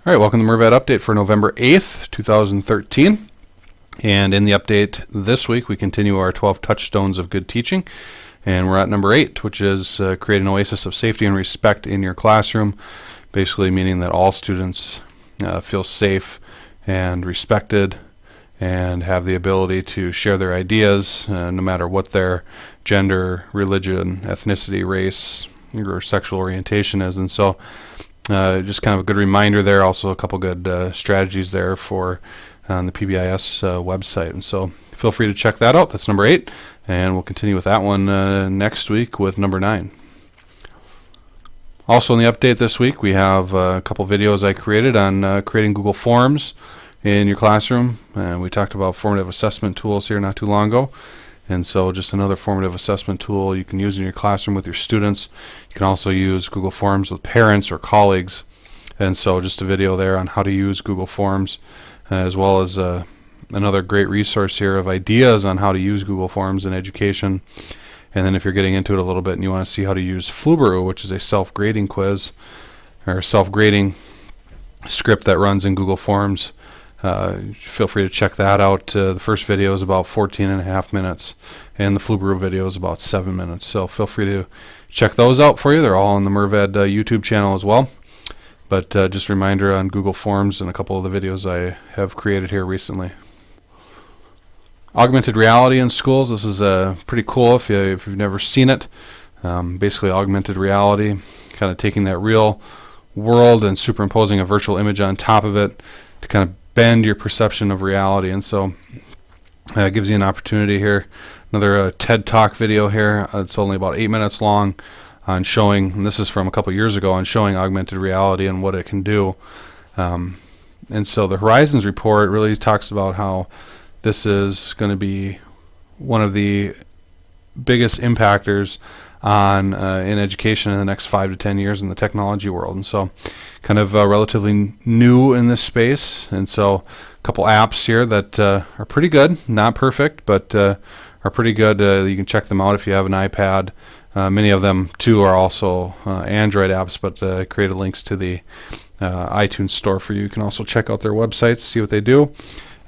All right, welcome to the MIRVAD update for November 8th, 2013. And in the update this week, we continue our 12 touchstones of good teaching. And we're at number 8, which is create an oasis of safety and respect in your classroom. Basically meaning that all students feel safe and respected and have the ability to share their ideas no matter what their gender, religion, ethnicity, race, or sexual orientation is. And so just kind of a good reminder there, also a couple good strategies there for on the PBIS website. And so feel free to check that out. That's number 8, and we'll continue with that one next week with number 9. Also in the update this week, we have a couple videos I created on creating Google Forms in your classroom. And we talked about formative assessment tools here not too long ago. And so just another formative assessment tool you can use in your classroom with your students. You can also use Google Forms with parents or colleagues. And so just a video there on how to use Google Forms, as well as another great resource here of ideas on how to use Google Forms in education. And then if you're getting into it a little bit and you want to see how to use Flubaroo, which is a self-grading quiz or self-grading script that runs in Google Forms, feel free to check that out. The first video is about 14.5 minutes, and the Flubaroo video is about 7 minutes. So feel free to check those out for you. They're all on the MIRVAD YouTube channel as well. But just a reminder on Google Forms and a couple of the videos I have created here recently. Augmented reality in schools. This is pretty cool if you've never seen it. Basically augmented reality, kind of taking that real world and superimposing a virtual image on top of it to kind of bend your perception of reality. And so it gives you an opportunity here. Another TED Talk video here. It's only about 8 minutes long on showing, and this is from a couple years ago, on showing augmented reality and what it can do. And so the Horizons report really talks about how this is going to be one of the biggest impactors on in education in the next 5 to 10 years in the technology world. And so kind of relatively new in this space. And so a couple apps here that are pretty good, not perfect, but are pretty good. You can check them out if you have an iPad. Many of them too are also Android apps, but I created links to the iTunes store for you. You can also check out their websites, see what they do.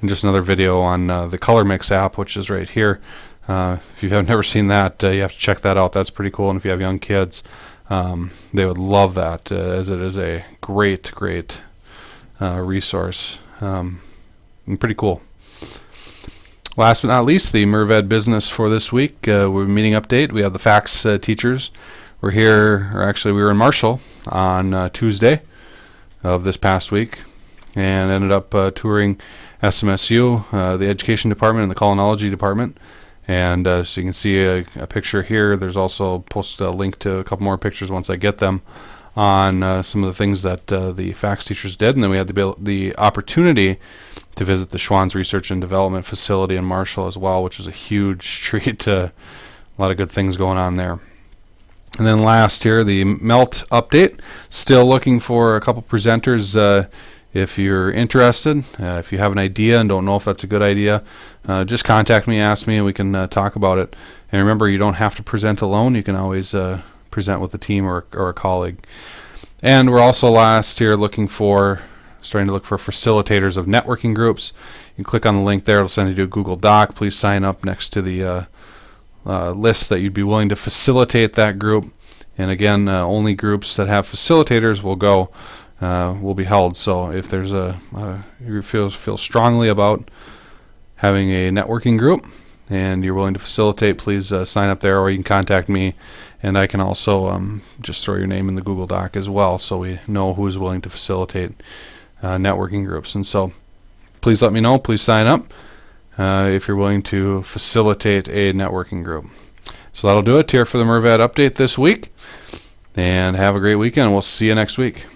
And just another video on the Color Mix app, which is right here. If you have never seen that, you have to check that out. That's pretty cool. And if you have young kids, they would love that, as it is a great resource and pretty cool. Last but not least, the MIRVAD business for this week. We're meeting update. We have the FACS teachers. We're here, or actually we were in Marshall on Tuesday of this past week, and ended up touring SMSU, the Education Department and the Culinology Department. And so you can see a picture here. There's also post a link to a couple more pictures once I get them on some of the things that the FACS teachers did. And then we had the opportunity to visit the Schwann's Research and Development Facility in Marshall as well, which was a huge treat. A lot of good things going on there. And then last here, the MELT update. Still looking for a couple presenters. If you're interested, if you have an idea and don't know if that's a good idea, just contact me, ask me, and we can talk about it. And remember, you don't have to present alone. You can always present with a team or a colleague. And we're also last here starting to look for facilitators of networking groups. You can click on the link there. It'll send you to a Google Doc. Please sign up next to the list that you'd be willing to facilitate that group. And again, only groups that have facilitators will be held. So if there's you feel strongly about having a networking group and you're willing to facilitate, please sign up there, or you can contact me, and I can also just throw your name in the Google Doc as well, so we know who's willing to facilitate networking groups. And so please let me know. Please sign up if you're willing to facilitate a networking group. So that'll do it here for the MIRVAD update this week, and have a great weekend. We'll see you next week.